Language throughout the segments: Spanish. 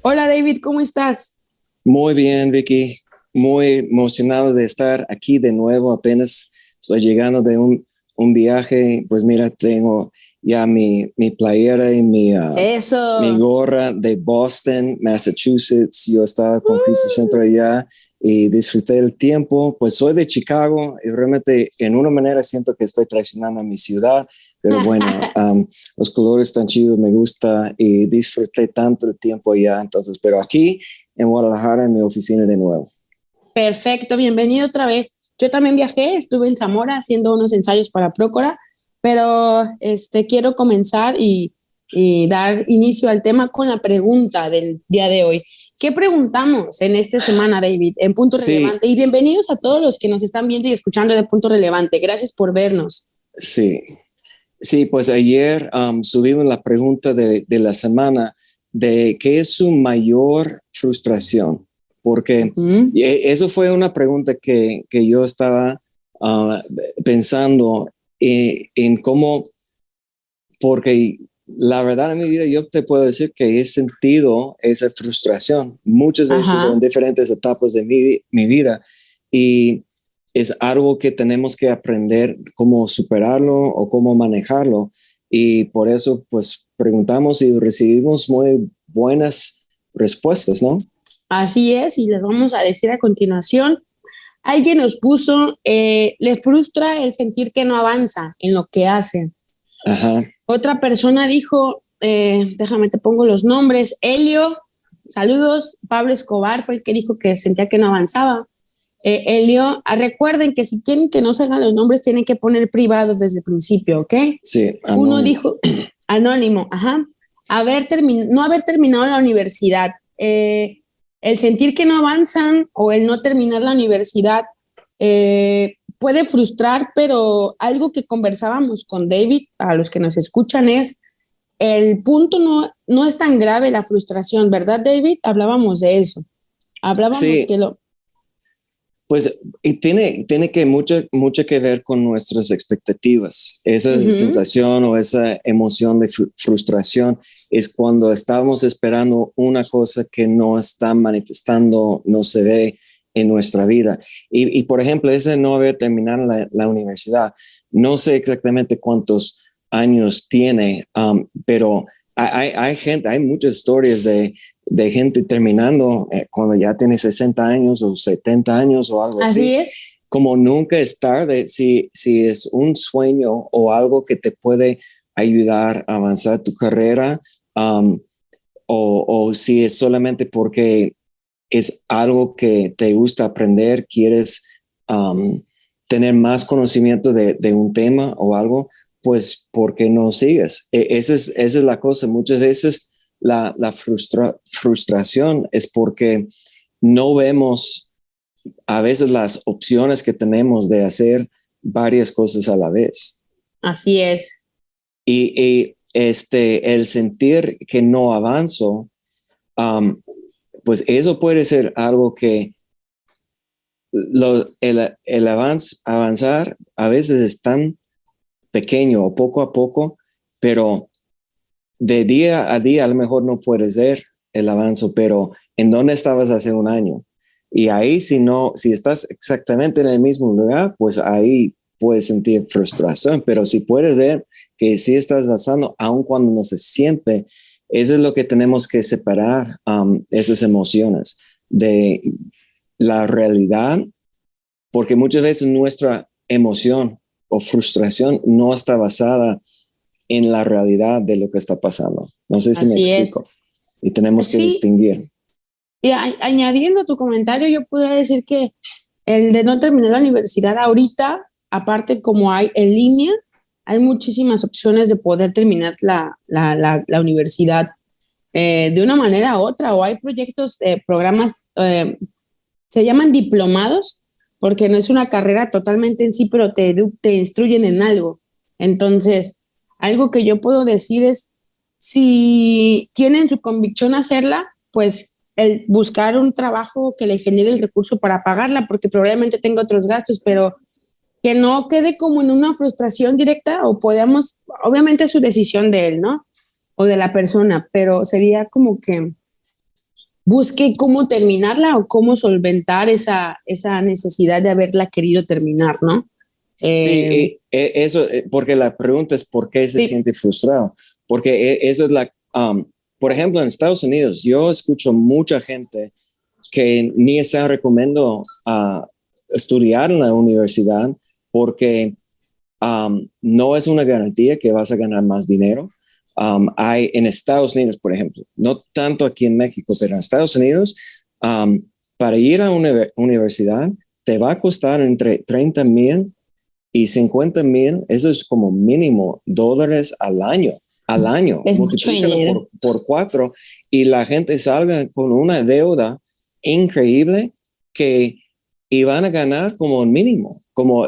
Hola David, ¿cómo estás? Muy bien, Vicky. Muy emocionado de estar aquí de nuevo. Apenas estoy llegando de un viaje. Pues mira, tengo ya mi playera y mi Eso. gorra de Boston, Massachusetts. Yo estaba con Cristo Centro allá y disfruté el tiempo. Pues soy de Chicago y realmente en una manera siento que estoy traicionando a mi ciudad. Pero bueno, los colores están chidos, me gusta y disfruté tanto el tiempo allá. Entonces, pero aquí en Guadalajara, en mi oficina de nuevo. Perfecto, bienvenido otra vez. Yo también viajé, estuve en Zamora haciendo unos ensayos para Prócora, pero quiero comenzar y dar inicio al tema con la pregunta del día de hoy. ¿Qué preguntamos en esta semana, David, en Punto Sí, Relevante? Y bienvenidos a todos los que nos están viendo y escuchando de Punto Relevante. Gracias por vernos. sí, sí, pues ayer subimos la pregunta de la semana de qué es su mayor frustración, porque eso fue una pregunta que yo estaba pensando en cómo, porque la verdad en mi vida yo te puedo decir que he sentido esa frustración muchas veces o en Ajá. diferentes etapas de mi vida y es algo que tenemos que aprender cómo superarlo o cómo manejarlo y por eso pues preguntamos y recibimos muy buenas respuestas, ¿no? Así es, y les vamos a decir a continuación. Alguien nos puso, le frustra el sentir que no avanza en lo que hace. Ajá. Otra persona dijo, déjame te pongo los nombres, Helio, saludos, Pablo Escobar fue el que dijo que sentía que no avanzaba. Helio, recuerden que si quieren que no se hagan los nombres, tienen que poner privados desde el principio, ¿ok? Sí, Uno anónimo. dijo, anónimo, ajá, no haber terminado la universidad, el sentir que no avanzan o el no terminar la universidad puede frustrar, pero algo que conversábamos con David, a los que nos escuchan, es el punto no es tan grave la frustración, ¿verdad, David? Hablábamos de eso. Hablábamos que Sí, lo... pues y tiene que mucho que ver con nuestras expectativas. Esa Ujú. sensación o esa emoción de frustración es cuando estamos esperando una cosa que no está manifestando, no se ve en nuestra vida. Por ejemplo, ese no haber terminado la universidad. No sé exactamente cuántos años tiene, pero hay gente, hay muchas historias de gente terminando cuando ya tiene 60 años o 70 años o algo Así así. es. Como nunca es tarde, si es un sueño o algo que te puede ayudar a avanzar tu carrera, um, o si es solamente porque es algo que te gusta aprender, quieres tener más conocimiento de un tema o algo, pues ¿por qué no sigues? Esa es la cosa. Muchas veces la frustración es porque no vemos a veces las opciones que tenemos de hacer varias cosas a la vez. Así es. El sentir que no avanzo, um, pues eso puede ser algo que el avanzar a veces es tan pequeño o poco a poco, pero de día a día a lo mejor no puedes ver el avance, pero ¿en dónde estabas hace un año? Y ahí si estás exactamente en el mismo lugar, pues ahí puedes sentir frustración, pero si puedes ver que sí estás avanzando, aun cuando no se siente, eso es lo que tenemos que separar, esas emociones de la realidad, porque muchas veces nuestra emoción o frustración no está basada en la realidad de lo que está pasando. No sé si me Así es. explico. Y tenemos que Sí, distinguir. y añadiendo a tu comentario, yo podría decir que el de no terminar la universidad ahorita, aparte como hay en línea, hay muchísimas opciones de poder terminar la universidad de una manera u otra, o hay proyectos, programas, se llaman diplomados, porque no es una carrera totalmente en sí, pero te instruyen en algo. Entonces, algo que yo puedo decir es, si tienen su convicción hacerla, pues el buscar un trabajo que le genere el recurso para pagarla, porque probablemente tenga otros gastos, pero que no quede como en una frustración directa o podamos, obviamente es su decisión de él, ¿no? O de la persona, pero sería como que busque cómo terminarla o cómo solventar esa necesidad de haberla querido terminar, ¿no? Sí, eso, porque la pregunta es por qué se Sí, siente frustrado. Porque eso es por ejemplo, en Estados Unidos, yo escucho mucha gente que ni está recomendando estudiar en la universidad porque no es una garantía que vas a ganar más dinero. Hay en Estados Unidos, por ejemplo, no tanto aquí en México, pero en Estados Unidos, um, para ir a una universidad te va a costar entre 30,000 y 50,000, eso es como mínimo $, al año, es mucho multiplícalo dinero. por 4 y la gente salga con una deuda increíble que iban a ganar como el mínimo, como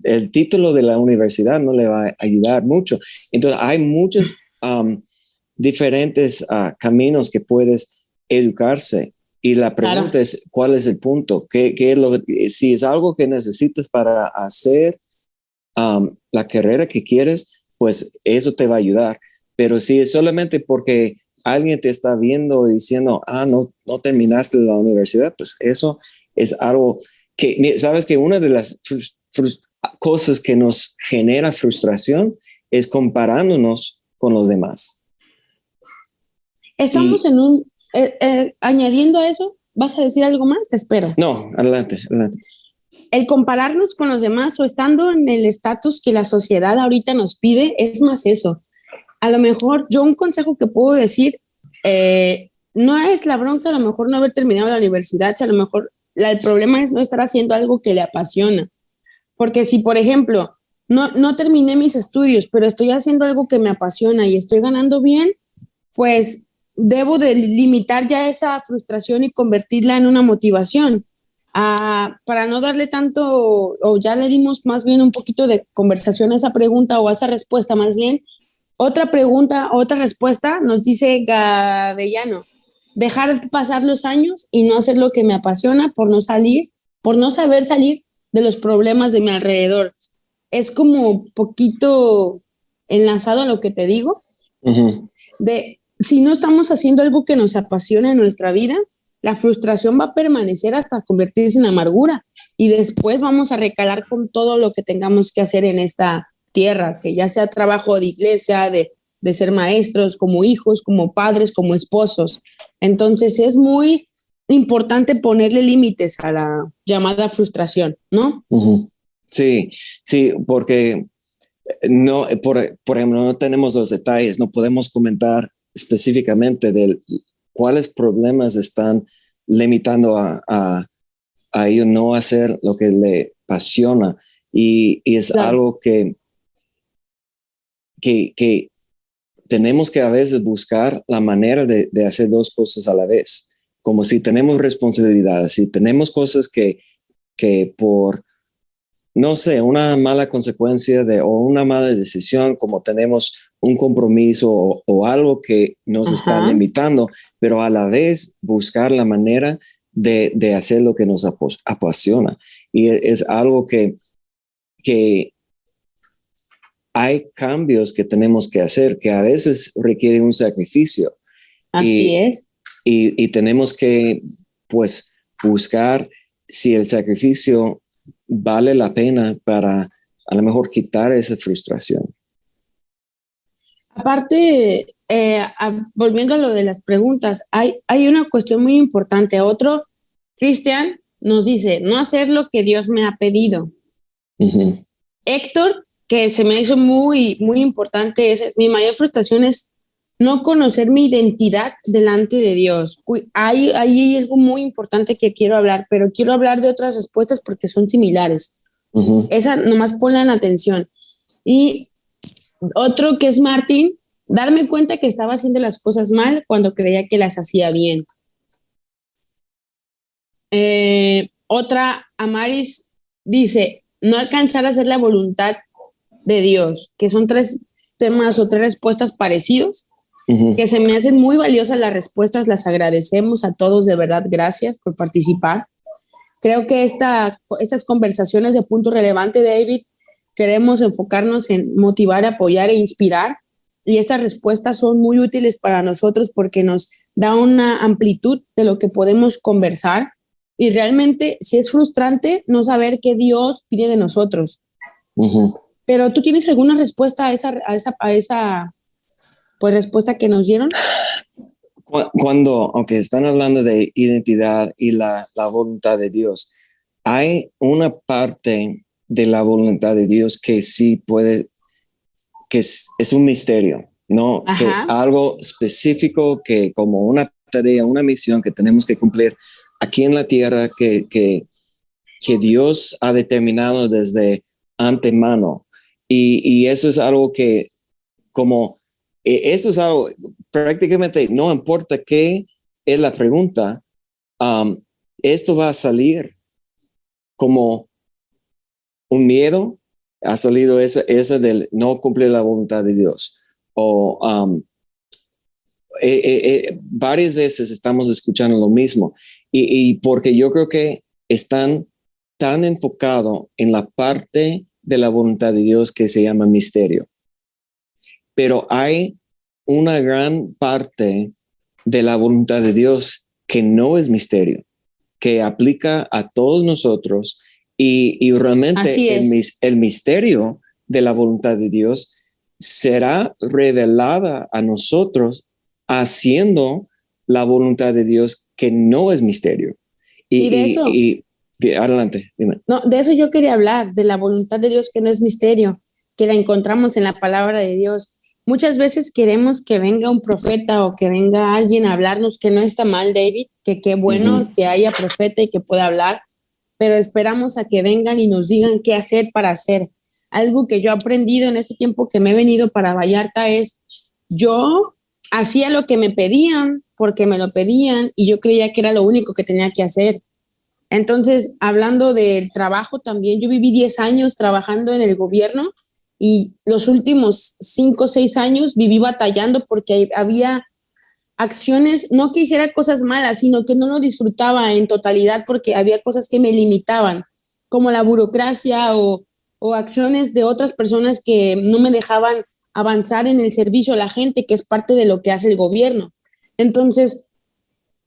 el título de la universidad no le va a ayudar mucho. Entonces hay muchos diferentes caminos que puedes educarse. Y la pregunta Claro. es, ¿cuál es el punto? ¿Qué es si es algo que necesitas para hacer la carrera que quieres, pues eso te va a ayudar. Pero si es solamente porque alguien te está viendo y diciendo, no terminaste la universidad, pues eso es algo que, sabes que una de las cosas que nos genera frustración es comparándonos con los demás. Estamos Y en añadiendo a eso, ¿vas a decir algo más? Te espero. no, adelante, adelante. El compararnos con los demás o estando en el estatus que la sociedad ahorita nos pide, es más eso. A lo mejor yo un consejo que puedo decir, no es la bronca a lo mejor no haber terminado la universidad, si a lo mejor el problema es no estar haciendo algo que le apasiona. Porque si, por ejemplo, no terminé mis estudios, pero estoy haciendo algo que me apasiona y estoy ganando bien, pues debo de limitar ya esa frustración y convertirla en una motivación. Para no darle tanto, o ya le dimos más bien un poquito de conversación a esa pregunta o a esa respuesta más bien. Otra pregunta, otra respuesta nos dice Gavellano, dejar pasar los años y no hacer lo que me apasiona por no saber salir de los problemas de mi alrededor. Es como poquito enlazado a lo que te digo, de si no estamos haciendo algo que nos apasiona en nuestra vida, la frustración va a permanecer hasta convertirse en amargura y después vamos a recalar con todo lo que tengamos que hacer en esta tierra, que ya sea trabajo de iglesia, de ser maestros, como hijos, como padres, como esposos. Entonces es muy importante ponerle límites a la llamada frustración, ¿no? Sí, sí, porque no, por ejemplo, no tenemos los detalles, no podemos comentar específicamente de cuáles problemas están limitando a ellos no hacer lo que le apasiona. Y es Claro. algo que tenemos que a veces buscar la manera de hacer dos cosas a la vez. Como si tenemos responsabilidades, si tenemos cosas que por no sé, una mala consecuencia o una mala decisión, como tenemos un compromiso o algo que nos está Ajá. limitando, pero a la vez buscar la manera de hacer lo que nos apasiona. Y es algo que hay cambios que tenemos que hacer, que a veces requiere un sacrificio. Así es. Y tenemos que, pues, buscar si el sacrificio vale la pena para a lo mejor quitar esa frustración. Aparte, volviendo a lo de las preguntas, hay una cuestión muy importante. Otro, Cristian, nos dice, no hacer lo que Dios me ha pedido. Héctor, que se me hizo muy, muy importante, mi mayor frustración es no conocer mi identidad delante de Dios. Hay algo muy importante que quiero hablar, pero quiero hablar de otras respuestas porque son similares. Esa nomás ponla en atención. Y otro que es Martín, darme cuenta que estaba haciendo las cosas mal cuando creía que las hacía bien. Otra, Amaris, dice, no alcanzar a hacer la voluntad de Dios, que son tres temas o tres respuestas parecidos, que se me hacen muy valiosas las respuestas, las agradecemos a todos, de verdad, gracias por participar. Creo que estas conversaciones de punto relevante, David, queremos enfocarnos en motivar, apoyar e inspirar, y estas respuestas son muy útiles para nosotros porque nos da una amplitud de lo que podemos conversar y realmente sí es frustrante no saber qué Dios pide de nosotros. Ujú. Pero ¿tú tienes alguna respuesta a esa pues respuesta que nos dieron? Cuando, aunque están hablando de identidad y la voluntad de Dios, hay una parte de la voluntad de Dios que sí puede, que es un misterio, ¿no? Que Ajá. algo específico que como una tarea, una misión que tenemos que cumplir aquí en la tierra que Dios ha determinado desde antemano. Y eso es algo que como, eso es algo prácticamente, no importa qué es la pregunta, um, esto va a salir como un miedo, ha salido esa del no cumplir la voluntad de Dios. O varias veces estamos escuchando lo mismo. Y porque yo creo que están tan enfocados en la parte de la voluntad de Dios que se llama misterio. Pero hay una gran parte de la voluntad de Dios que no es misterio, que aplica a todos nosotros y realmente Así es. el misterio de la voluntad de Dios será revelada a nosotros haciendo la voluntad de Dios que no es misterio. Y de eso, Adelante, dime. no, de eso yo quería hablar, de la voluntad de Dios que no es misterio, que la encontramos en la palabra de Dios. Muchas veces queremos que venga un profeta o que venga alguien a hablarnos, que no está mal, David, que qué bueno que haya profeta y que pueda hablar, pero esperamos a que vengan y nos digan qué hacer para hacer. Algo que yo he aprendido en ese tiempo que me he venido para Vallarta es, yo hacía lo que me pedían porque me lo pedían y yo creía que era lo único que tenía que hacer. Entonces, hablando del trabajo también, yo viví 10 años trabajando en el gobierno y los últimos 5 o 6 años viví batallando porque había acciones, no que hiciera cosas malas, sino que no lo disfrutaba en totalidad porque había cosas que me limitaban, como la burocracia o acciones de otras personas que no me dejaban avanzar en el servicio a la gente, que es parte de lo que hace el gobierno. Entonces,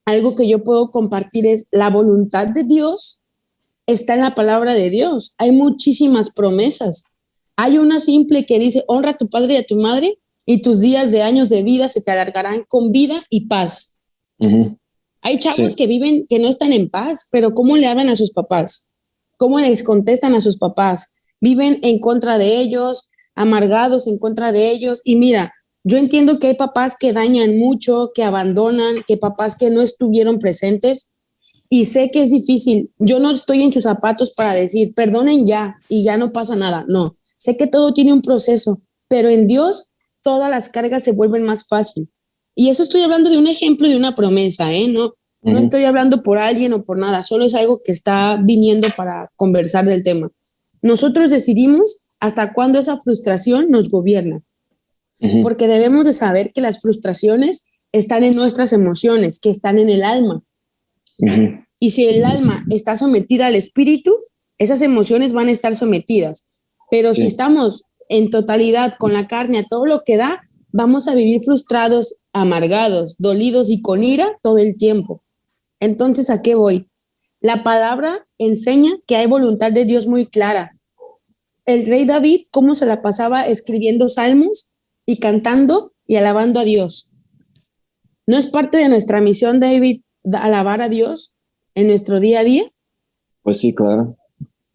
algo que yo puedo compartir es la voluntad de Dios está en la palabra de Dios. Hay muchísimas promesas. Hay una simple que dice, honra a tu padre y a tu madre y tus días de años de vida se te alargarán con vida y paz. Hay chavos Sí. que viven, que no están en paz, pero ¿cómo le hablan a sus papás? ¿Cómo les contestan a sus papás? Viven en contra de ellos, amargados en contra de ellos. Y mira, yo entiendo que hay papás que dañan mucho, que abandonan, que papás que no estuvieron presentes, y sé que es difícil. Yo no estoy en sus zapatos para decir, perdonen ya y ya no pasa nada. No, sé que todo tiene un proceso, pero en Dios todas las cargas se vuelven más fácil. Y eso estoy hablando de un ejemplo de una promesa, ¿eh? No, no estoy hablando por alguien o por nada, solo es algo que está viniendo para conversar del tema. Nosotros decidimos hasta cuándo esa frustración nos gobierna, porque debemos de saber que las frustraciones están en nuestras emociones, que están en el alma. Y si el alma está sometida al espíritu, esas emociones van a estar sometidas. Pero si estamos en totalidad con la carne a todo lo que da, vamos a vivir frustrados, amargados, dolidos y con ira todo el tiempo. Entonces, ¿a qué voy? La palabra enseña que hay voluntad de Dios muy clara. El rey David, ¿cómo se la pasaba escribiendo salmos y cantando y alabando a Dios? ¿No es parte de nuestra misión, David, alabar a Dios en nuestro día a día? Pues sí, claro.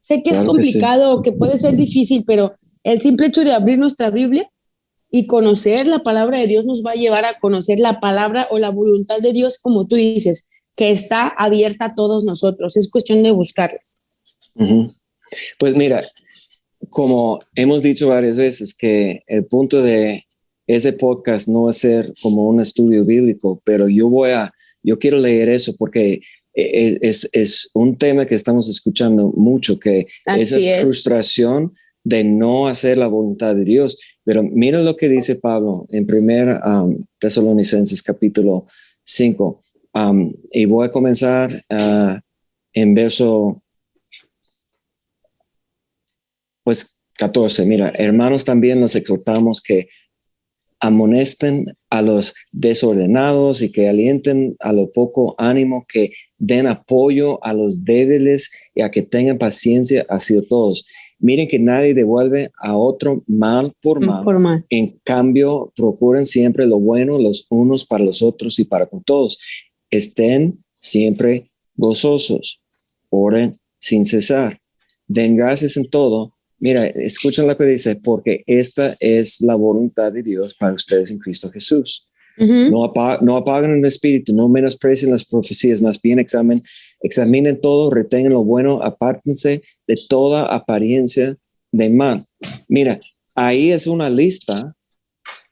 Sé que es Claro que sí. complicado, que puede ser difícil, pero el simple hecho de abrir nuestra Biblia y conocer la palabra de Dios nos va a llevar a conocer la palabra o la voluntad de Dios, como tú dices, que está abierta a todos nosotros. Es cuestión de buscarla. Pues mira, como hemos dicho varias veces, que el punto de ese podcast no es ser como un estudio bíblico, pero yo quiero leer eso porque es un tema que estamos escuchando mucho, que esa Así es. frustración de no hacer la voluntad de Dios. Pero mira lo que dice Pablo en 1 Tesalonicenses capítulo 5. Y voy a comenzar en verso pues 14. Mira, hermanos, también nos exhortamos que amonesten a los desordenados y que alienten a lo poco ánimo, que den apoyo a los débiles y a que tengan paciencia hacia todos. Miren que nadie devuelve a otro mal por mal. Por mal. En cambio, procuren siempre lo bueno los unos para los otros y para con todos. Estén siempre gozosos. Oren sin cesar. Den gracias en todo. Mira, escuchen lo que dice, porque esta es la voluntad de Dios para ustedes en Cristo Jesús. Ujú. No apaguen el espíritu, no menosprecien las profecías, más bien examinen todo, retengan lo bueno, apártense de toda apariencia de mal. Mira, ahí es una lista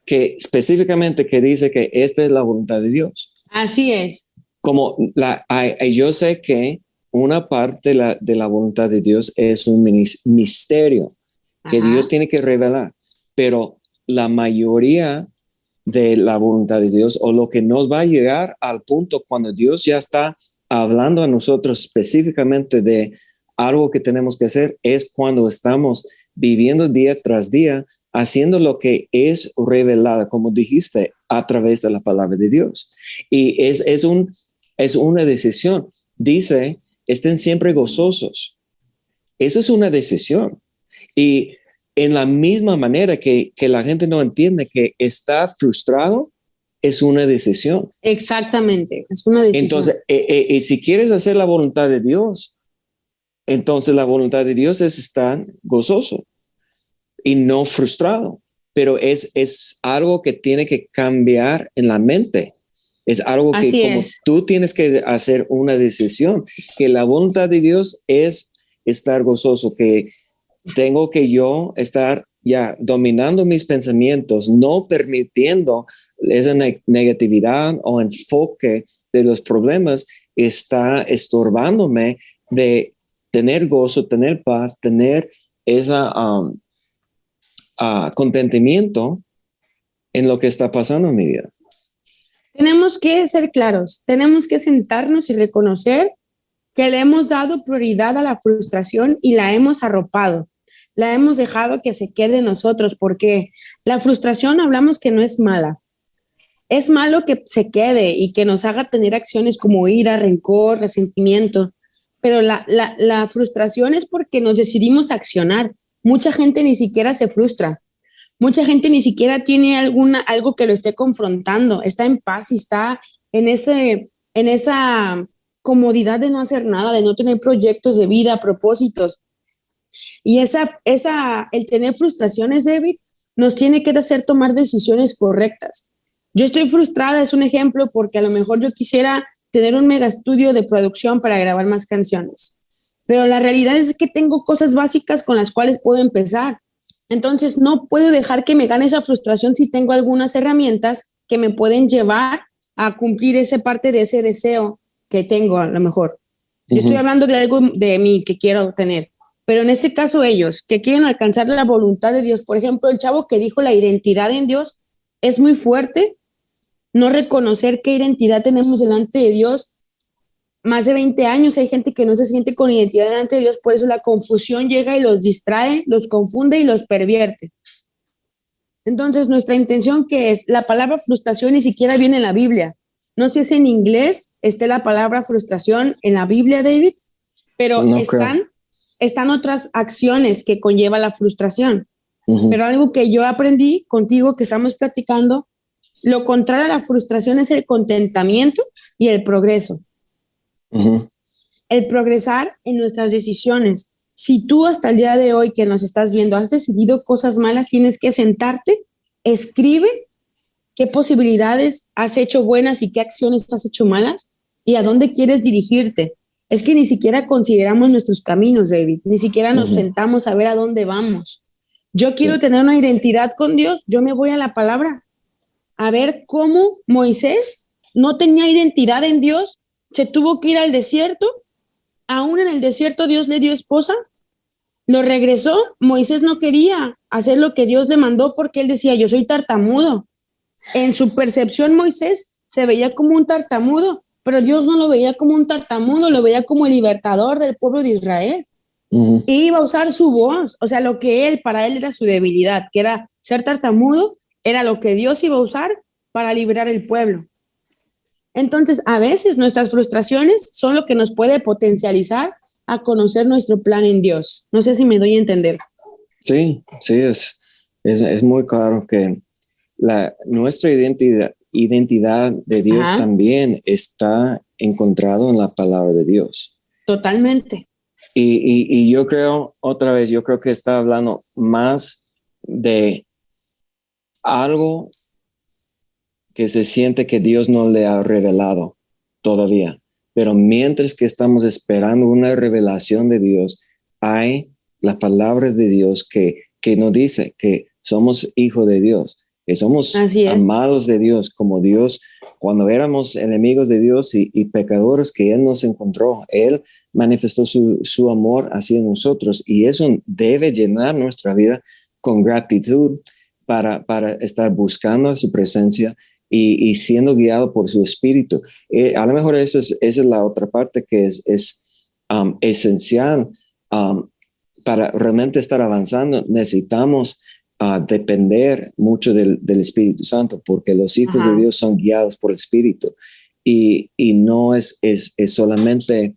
que específicamente que dice que esta es la voluntad de Dios. Así es. Como yo sé que una parte de la voluntad de Dios es un misterio que Ajá. Dios tiene que revelar, pero la mayoría de la voluntad de Dios o lo que nos va a llegar al punto cuando Dios ya está hablando a nosotros específicamente de algo que tenemos que hacer es cuando estamos viviendo día tras día, haciendo lo que es revelada, como dijiste, a través de la palabra de Dios. Y es una decisión. Dice, estén siempre gozosos. Esa es una decisión. Y en la misma manera que la gente no entiende que estar frustrado es una decisión. Exactamente, es una decisión. Entonces, si quieres hacer la voluntad de Dios, entonces la voluntad de Dios es estar gozoso y no frustrado. Pero es algo que tiene que cambiar en la mente. Es algo que Así como es. tú tienes que hacer una decisión, que la voluntad de Dios es estar gozoso, que tengo que yo estar ya dominando mis pensamientos, no permitiendo esa negatividad o enfoque de los problemas está estorbándome de tener gozo, tener paz, tener esa contentamiento en lo que está pasando en mi vida. Tenemos que ser claros, tenemos que sentarnos y reconocer que le hemos dado prioridad a la frustración y la hemos arropado, la hemos dejado que se quede en nosotros, porque la frustración hablamos que no es mala. Es malo que se quede y que nos haga tener acciones como ira, rencor, resentimiento, pero la frustración es porque nos decidimos a accionar. Mucha gente ni siquiera se frustra. Mucha gente ni siquiera tiene algo que lo esté confrontando, está en paz y está en esa comodidad de no hacer nada, de no tener proyectos de vida, propósitos. Y el tener frustraciones, David, nos tiene que hacer tomar decisiones correctas. Yo estoy frustrada, es un ejemplo, porque a lo mejor yo quisiera tener un mega estudio de producción para grabar más canciones, pero la realidad es que tengo cosas básicas con las cuales puedo empezar. Entonces, no puedo dejar que me gane esa frustración si tengo algunas herramientas que me pueden llevar a cumplir esa parte de ese deseo que tengo a lo mejor. Yo estoy hablando de algo de mí que quiero tener, pero en este caso ellos que quieren alcanzar la voluntad de Dios, por ejemplo, el chavo que dijo la identidad en Dios, es muy fuerte no reconocer qué identidad tenemos delante de Dios. Más de 20 años hay gente que no se siente con identidad delante de Dios, por eso la confusión llega y los distrae, los confunde y los pervierte. Entonces, nuestra intención, que es la palabra frustración, ni siquiera viene en la Biblia. No sé si en inglés esté la palabra frustración en la Biblia, David, pero No están otras acciones que conlleva la frustración. Pero algo que yo aprendí contigo, que estamos platicando, lo contrario a la frustración es el contentamiento y el progreso. El progresar en nuestras decisiones. Si tú hasta el día de hoy que nos estás viendo has decidido cosas malas, tienes que sentarte, escribe qué posibilidades has hecho buenas y qué acciones has hecho malas y a dónde quieres dirigirte. Es que ni siquiera consideramos nuestros caminos, David, ni siquiera nos sentamos a ver a dónde vamos. Yo quiero tener una identidad con Dios, yo me voy a la palabra a ver cómo Moisés no tenía identidad en Dios, se tuvo que ir al desierto, aún en el desierto Dios le dio esposa, lo regresó, Moisés no quería hacer lo que Dios le mandó porque él decía, yo soy tartamudo. En su percepción Moisés se veía como un tartamudo, pero Dios no lo veía como un tartamudo, lo veía como el libertador del pueblo de Israel. Y iba a usar su voz, o sea, para él era su debilidad, que era ser tartamudo, era lo que Dios iba a usar para liberar el pueblo. Entonces, a veces nuestras frustraciones son lo que nos puede potencializar a conocer nuestro plan en Dios. No sé si me doy a entender. Sí, sí, es muy claro que nuestra identidad de Dios Ajá, también está encontrado en la palabra de Dios. totalmente. Y yo creo, otra vez, yo creo que está hablando más de algo que se siente que Dios no le ha revelado todavía. Pero mientras que estamos esperando una revelación de Dios, hay la palabra de Dios que nos dice que somos hijos de Dios, que somos Así es. amados de Dios, como Dios, cuando éramos enemigos de Dios y pecadores, que Él nos encontró. Él manifestó su amor hacia nosotros y eso debe llenar nuestra vida con gratitud para estar buscando su presencia y siendo guiado por su espíritu. A lo mejor esa es la otra parte que es esencial para realmente estar avanzando. Necesitamos depender mucho del Espíritu Santo, porque los hijos de Ajá. Dios son guiados por el Espíritu y no es solamente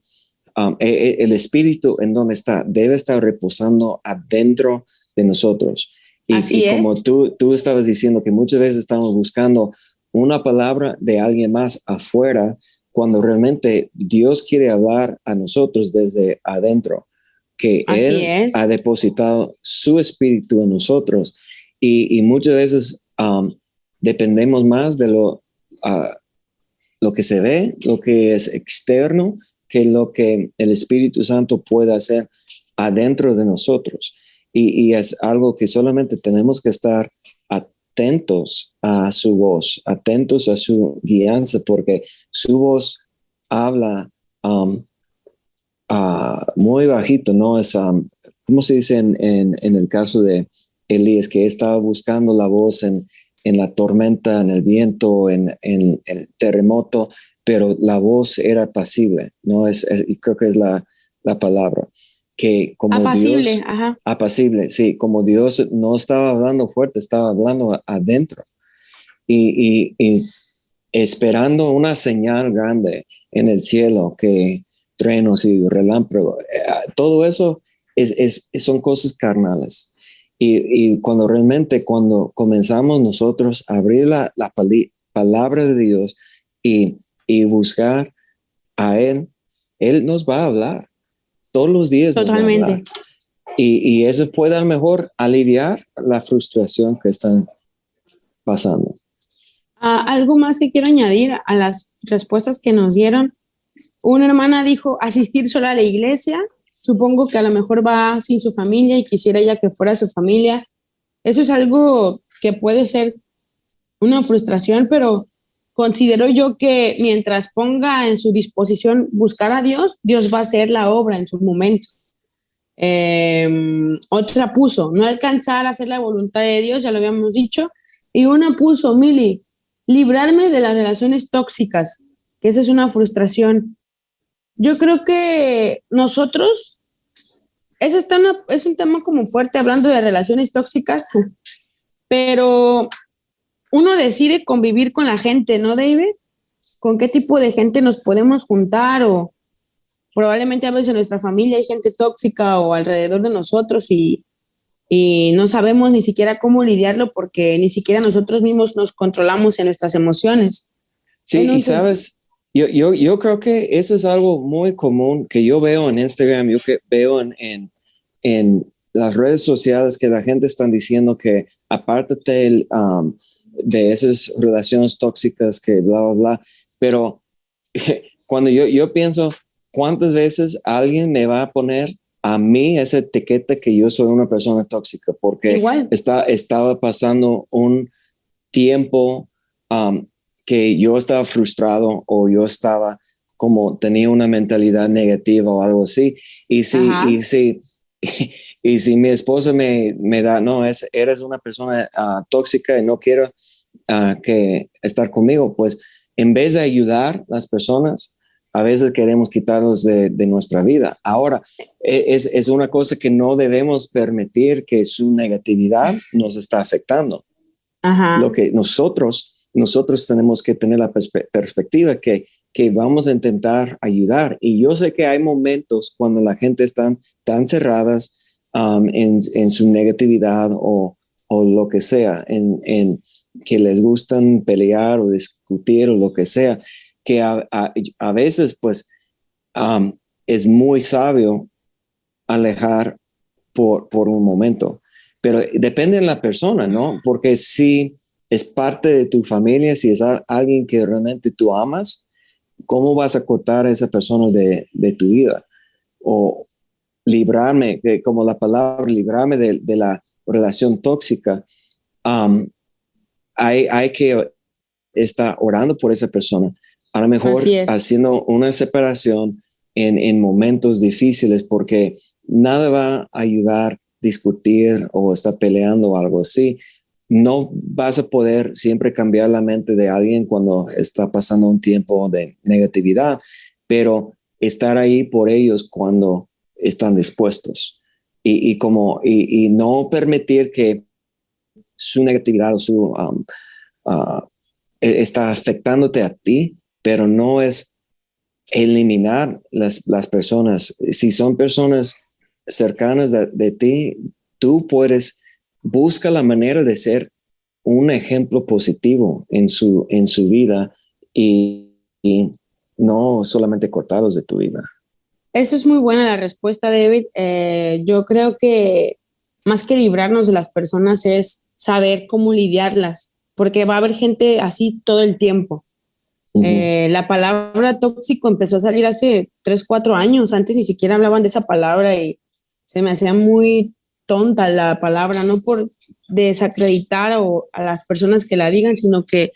el Espíritu en donde está, debe estar reposando adentro de nosotros. Y Así como es. tú estabas diciendo que muchas veces estamos buscando una palabra de alguien más afuera, cuando realmente Dios quiere hablar a nosotros desde adentro, que Así Él ha es. depositado su espíritu en nosotros y muchas veces dependemos más de lo que se ve, lo que es externo, que lo que el Espíritu Santo puede hacer adentro de nosotros. Y es algo que solamente tenemos que estar atentos a su voz, atentos a su guianza, porque su voz habla muy bajito, ¿no? ¿Cómo se dice en el caso de Elías, que estaba buscando la voz en la tormenta, en el viento, en el terremoto, pero la voz era apacible, ¿no? Y creo que es la palabra, que como Apacible, Dios, ajá. apacible, sí, como Dios no estaba hablando fuerte, estaba hablando adentro y esperando una señal grande en el cielo, que truenos y relámpagos, todo eso son cosas carnales. Cuando realmente, cuando comenzamos nosotros a abrir la palabra de Dios y buscar a Él nos va a hablar. Todos los días nos va a hablar. Totalmente. Y eso puede a lo mejor aliviar la frustración que están pasando. Algo más que quiero añadir a las respuestas que nos dieron. Una hermana dijo asistir sola a la iglesia. Supongo que a lo mejor va sin su familia y quisiera ella que fuera su familia. Eso es algo que puede ser una frustración, pero considero yo que mientras ponga en su disposición buscar a Dios, Dios va a hacer la obra en su momento. Otra puso, no alcanzar a hacer la voluntad de Dios, ya lo habíamos dicho. Y una puso, Mili, librarme de las relaciones tóxicas, que esa es una frustración. Yo creo que nosotros, es un tema como fuerte hablando de relaciones tóxicas, pero uno decide convivir con la gente, ¿no, David? ¿Con qué tipo de gente nos podemos juntar? O probablemente a veces en nuestra familia hay gente tóxica o alrededor de nosotros y no sabemos ni siquiera cómo lidiarlo porque ni siquiera nosotros mismos nos controlamos en nuestras emociones. Sí, y sabes, yo creo que eso es algo muy común que yo veo en Instagram, yo que veo en las redes sociales, que la gente está diciendo que apártate de esas relaciones tóxicas, que bla, bla, bla. Pero cuando yo pienso, ¿cuántas veces alguien me va a poner a mí esa etiqueta que yo soy una persona tóxica? Porque Igual, estaba pasando un tiempo que yo estaba frustrado o yo estaba como tenía una mentalidad negativa o algo así. ajá, Y si mi esposa me da, no, eres una persona tóxica y no quiero que estar conmigo, pues en vez de ayudar a las personas, a veces queremos quitarlos de nuestra vida. Ahora, es una cosa que no debemos permitir, que su negatividad nos está afectando. Ajá. Lo que nosotros tenemos que tener la perspectiva que vamos a intentar ayudar. Y yo sé que hay momentos cuando la gente está tan cerradas en su negatividad o lo que sea, en que les gustan pelear o discutir o lo que sea, que a veces pues es muy sabio alejar por un momento, pero depende de la persona, ¿no? Porque si es parte de tu familia, si es alguien que realmente tú amas, ¿cómo vas a cortar a esa persona de tu vida? O librarme, como la palabra, librarme de la relación tóxica. Um, hay que estar orando por esa persona, a lo Así mejor es. haciendo una separación en momentos difíciles, porque nada va a ayudar discutir o estar peleando o algo así. No vas a poder siempre cambiar la mente de alguien cuando está pasando un tiempo de negatividad, pero estar ahí por ellos cuando están dispuestos y no permitir que su negatividad o su uh, está afectándote a ti, pero no es eliminar las personas. Si son personas cercanas de ti, tú puedes buscar la manera de ser un ejemplo positivo en su vida y no solamente cortarlos de tu vida. Eso es muy buena la respuesta, David. Yo creo que más que librarnos de las personas es saber cómo lidiarlas, porque va a haber gente así todo el tiempo. Uh-huh. La palabra tóxico empezó a salir hace 3, 4 años. Antes ni siquiera hablaban de esa palabra y se me hacía muy tonta la palabra, no por desacreditar a las personas que la digan, sino que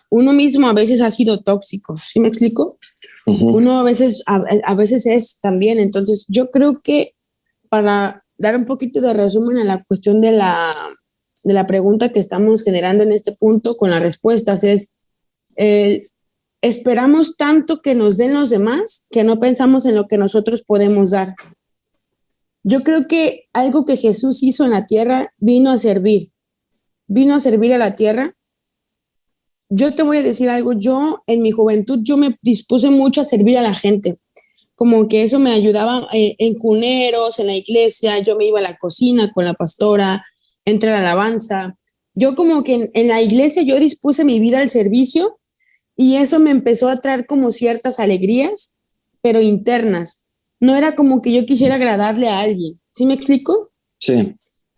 uno mismo a veces ha sido tóxico. ¿Sí me explico? Uh-huh. Uno a veces es también. Entonces, yo creo que para dar un poquito de resumen a la cuestión de la pregunta que estamos generando en este punto con las respuestas es, eh, esperamos tanto que nos den los demás que no pensamos en lo que nosotros podemos dar. Yo creo que algo que Jesús hizo en la tierra vino a servir a la tierra. Yo te voy a decir algo, yo en mi juventud yo me dispuse mucho a servir a la gente, como que eso me ayudaba en cuneros, en la iglesia, yo me iba a la cocina con la pastora, entre la alabanza. Yo como que en la iglesia yo dispuse mi vida al servicio y eso me empezó a traer como ciertas alegrías, pero internas. No era como que yo quisiera agradarle a alguien. ¿Sí me explico? Sí.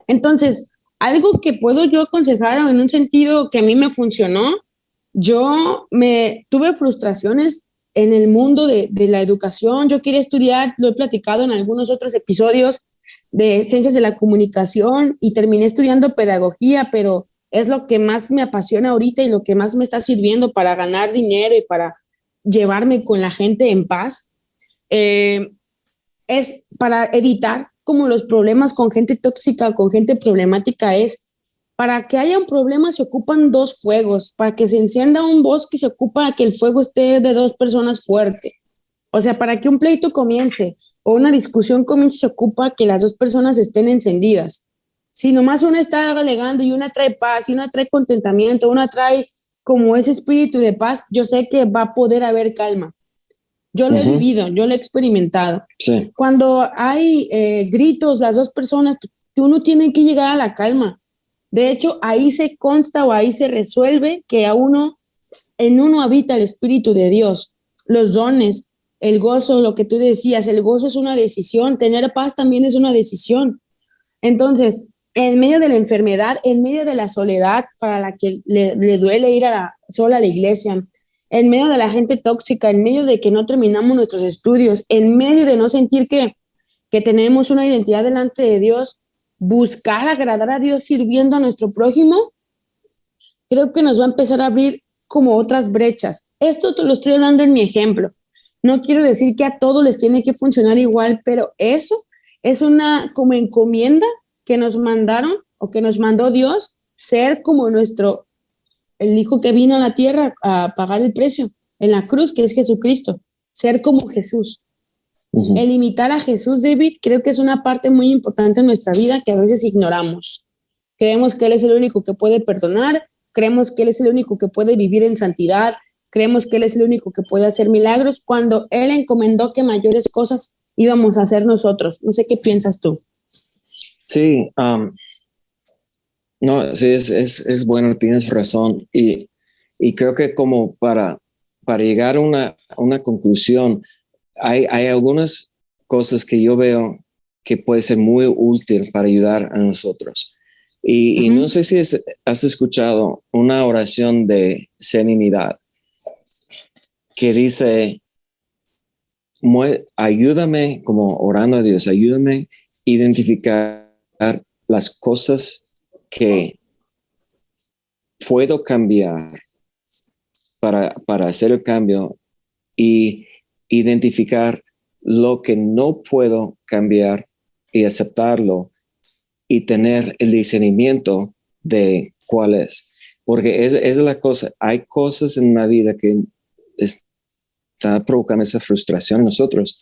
Entonces, algo que puedo yo aconsejar en un sentido que a mí me funcionó, yo me tuve frustraciones en el mundo de la educación. Yo quería estudiar, lo he platicado en algunos otros episodios de ciencias de la comunicación y terminé estudiando pedagogía, pero es lo que más me apasiona ahorita y lo que más me está sirviendo para ganar dinero y para llevarme con la gente en paz. Es para evitar como los problemas con gente tóxica, con gente problemática, es para que haya un problema se ocupan 2 fuegos, para que se encienda un bosque se ocupa que el fuego esté de 2 personas fuerte. O sea, para que un pleito comience o una discusión comience se ocupa que las 2 personas estén encendidas. Si nomás una está alegando y una trae paz y una trae contentamiento, una trae como ese espíritu de paz, yo sé que va a poder haber calma. Yo lo he vivido, yo lo he experimentado. Sí. Cuando hay gritos, las 2 personas, uno tiene que llegar a la calma. De hecho, ahí se consta o ahí se resuelve que en uno habita el Espíritu de Dios, los dones, el gozo, lo que tú decías, el gozo es una decisión, tener paz también es una decisión. Entonces, en medio de la enfermedad, en medio de la soledad para la que le duele ir sola a la iglesia, en medio de la gente tóxica, en medio de que no terminamos nuestros estudios, en medio de no sentir que tenemos una identidad delante de Dios, buscar agradar a Dios sirviendo a nuestro prójimo, creo que nos va a empezar a abrir como otras brechas. Esto te lo estoy hablando en mi ejemplo. No quiero decir que a todos les tiene que funcionar igual, pero eso es una como encomienda que nos mandaron o que nos mandó Dios, ser como el hijo que vino a la tierra a pagar el precio en la cruz, que es Jesucristo, ser como Jesús. Uh-huh. El imitar a Jesús, David, creo que es una parte muy importante en nuestra vida que a veces ignoramos. creemos que Él es el único que puede perdonar, creemos que Él es el único que puede vivir en santidad, creemos que Él es el único que puede hacer milagros, cuando Él encomendó que mayores cosas íbamos a hacer nosotros. No sé qué piensas tú. Sí, no, sí, es bueno, tienes razón. Y creo que como para llegar a una conclusión, hay algunas cosas que yo veo que puede ser muy útil para ayudar a nosotros. Y no sé si has escuchado una oración de serenidad que dice, ayúdame, como orando a Dios, ayúdame a identificar las cosas que puedo cambiar para hacer el cambio y identificar lo que no puedo cambiar y aceptarlo y tener el discernimiento de cuál es. Porque es la cosa, hay cosas en la vida que está provocando esa frustración en nosotros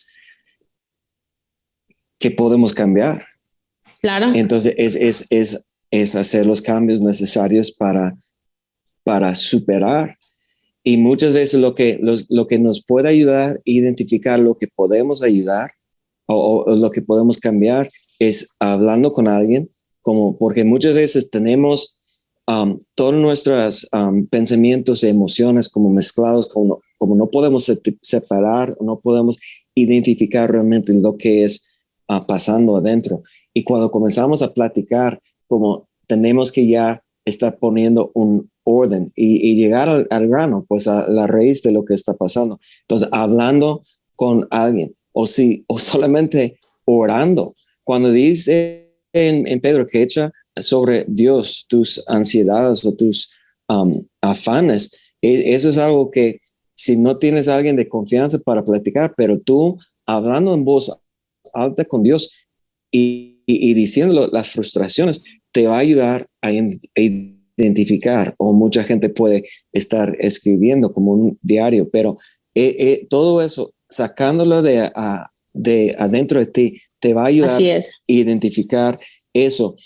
que podemos cambiar. Claro. Entonces es hacer los cambios necesarios para superar. Y muchas veces lo que nos puede ayudar a identificar lo que podemos ayudar o lo que podemos cambiar es hablando con alguien, porque muchas veces tenemos todos nuestros pensamientos y emociones como mezclados, como no podemos separar, no podemos identificar realmente lo que es pasando adentro. Y cuando comenzamos a platicar, como tenemos que ya estar poniendo un orden y llegar al grano, pues a la raíz de lo que está pasando. Entonces, hablando con alguien o solamente orando. Cuando dice en Pedro que echa sobre Dios tus ansiedades o tus afanes, eso es algo que si no tienes a alguien de confianza para platicar, pero tú hablando en voz alta con Dios y diciendo las frustraciones, te va a ayudar a identificar, o mucha gente puede estar escribiendo como un diario, pero todo eso, sacándolo de adentro de ti, te va a ayudar a identificar eso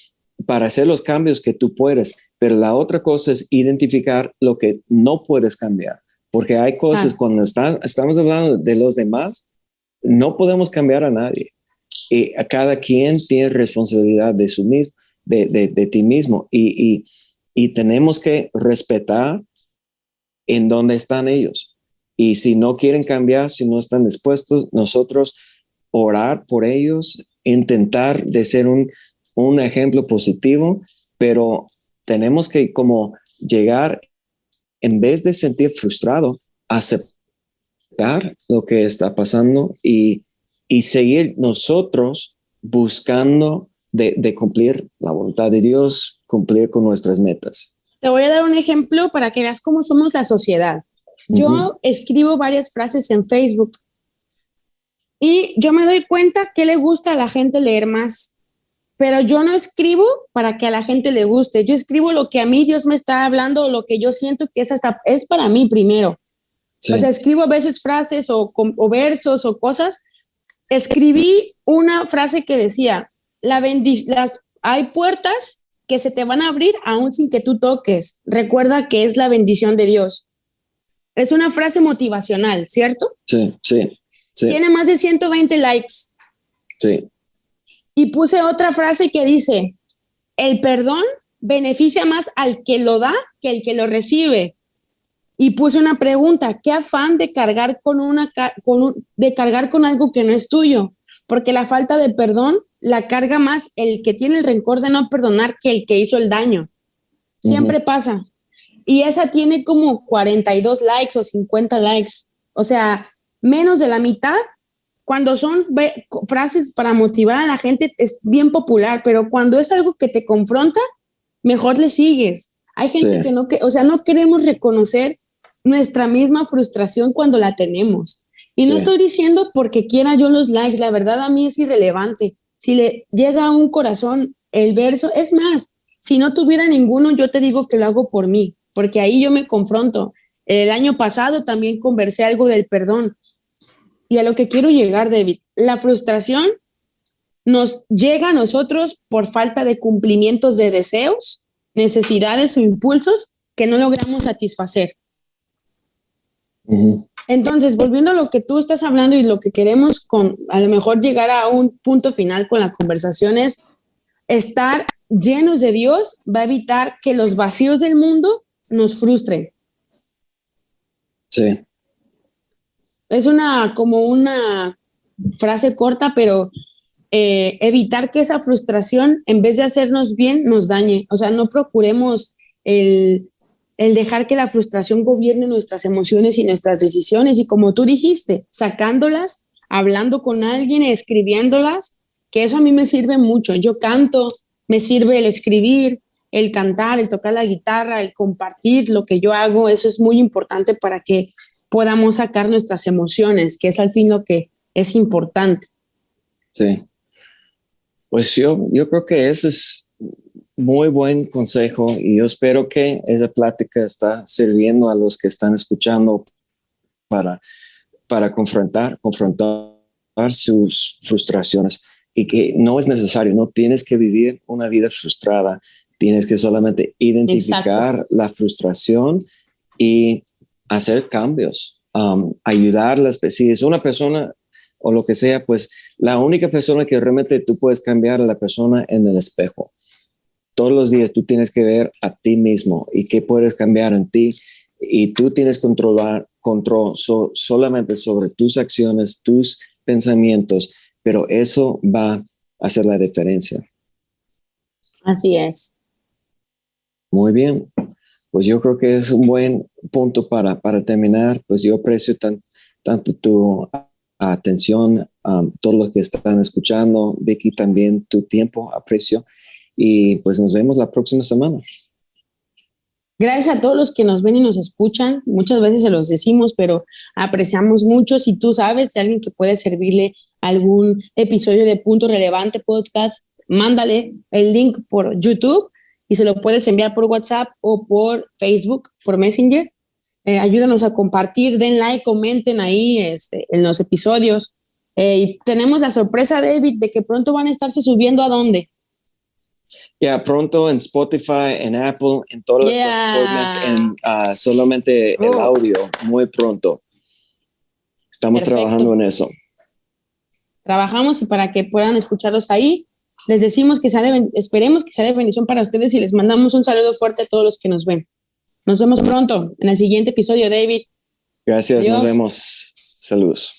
para hacer los cambios que tú puedes. Pero la otra cosa es identificar lo que no puedes cambiar, porque hay cosas cuando estamos hablando de los demás, no podemos cambiar a nadie. A cada quien tiene responsabilidad de su mismo, de ti mismo, y tenemos que respetar en dónde están ellos. Y si no quieren cambiar, si no están dispuestos, nosotros orar por ellos, intentar de ser un ejemplo positivo, pero tenemos que como llegar, en vez de sentir frustrado, aceptar lo que está pasando y seguir nosotros buscando de cumplir la voluntad de Dios, cumplir con nuestras metas. Te voy a dar un ejemplo para que veas cómo somos la sociedad. Yo escribo varias frases en Facebook y yo me doy cuenta que le gusta a la gente leer más, pero yo no escribo para que a la gente le guste. Yo escribo lo que a mí Dios me está hablando, lo que yo siento que es para mí primero. Sí. O sea, escribo a veces frases o versos o cosas. Escribí una frase que decía, hay puertas que se te van a abrir aún sin que tú toques. Recuerda que es la bendición de Dios. Es una frase motivacional, ¿cierto? Sí. Tiene más de 120 likes. Sí. Y puse otra frase que dice, el perdón beneficia más al que lo da que el que lo recibe. Y puse una pregunta, ¿qué afán de cargar con algo que no es tuyo? Porque la falta de perdón la carga más el que tiene el rencor de no perdonar que el que hizo el daño. Siempre pasa. Y esa tiene como 42 likes o 50 likes. O sea, menos de la mitad. Cuando son frases para motivar a la gente es bien popular, pero cuando es algo que te confronta, mejor le sigues. Hay gente que no queremos reconocer nuestra misma frustración cuando la tenemos. Y no estoy diciendo porque quiera yo los likes, la verdad a mí es irrelevante. Si le llega a un corazón el verso, es más, si no tuviera ninguno, yo te digo que lo hago por mí, porque ahí yo me confronto. El año pasado también conversé algo del perdón. Y a lo que quiero llegar, David, la frustración nos llega a nosotros por falta de cumplimientos de deseos, necesidades o impulsos que no logramos satisfacer. Ujú. Entonces, volviendo a lo que tú estás hablando y lo que queremos a lo mejor llegar a un punto final con la conversación es estar llenos de Dios va a evitar que los vacíos del mundo nos frustren. Sí. Es como una frase corta, pero evitar que esa frustración, en vez de hacernos bien, nos dañe. O sea, no procuremos el dejar que la frustración gobierne nuestras emociones y nuestras decisiones. Y como tú dijiste, sacándolas, hablando con alguien, escribiéndolas, que eso a mí me sirve mucho. Yo canto, me sirve el escribir, el cantar, el tocar la guitarra, el compartir lo que yo hago. Eso es muy importante para que podamos sacar nuestras emociones, que es al fin lo que es importante. Sí. Pues yo creo que ese es muy buen consejo y yo espero que esa plática está sirviendo a los que están escuchando para confrontar sus frustraciones y que no es necesario, no tienes que vivir una vida frustrada, tienes que solamente identificar Exacto. la frustración y hacer cambios, ayudarlas. Si es una persona o lo que sea, pues la única persona que realmente tú puedes cambiar es la persona en el espejo. Todos los días tú tienes que ver a ti mismo y qué puedes cambiar en ti y tú tienes control solamente sobre tus acciones, tus pensamientos, pero eso va a hacer la diferencia. Así es. Muy bien. Pues yo creo que es un buen punto para terminar. Pues yo aprecio tanto tu atención, todos los que están escuchando. Vicky, también tu tiempo, aprecio. Y pues nos vemos la próxima semana. Gracias a todos los que nos ven y nos escuchan. Muchas veces se los decimos, pero apreciamos mucho. Si tú sabes de alguien que puede servirle algún episodio de Punto Relevante Podcast, mándale el link por YouTube y se lo puedes enviar por WhatsApp o por Facebook, por Messenger. Ayúdanos a compartir, den like, comenten ahí en los episodios. Y tenemos la sorpresa, David, de que pronto van a estarse subiendo ¿a dónde? Ya pronto en Spotify, en Apple, en todas las plataformas, solamente el audio, muy pronto. Estamos trabajando en eso. Trabajamos y para que puedan escucharlos ahí, les decimos que esperemos que sea de bendición para ustedes y les mandamos un saludo fuerte a todos los que nos ven. Nos vemos pronto en el siguiente episodio, David. Gracias, Adiós. nos vemos. Saludos.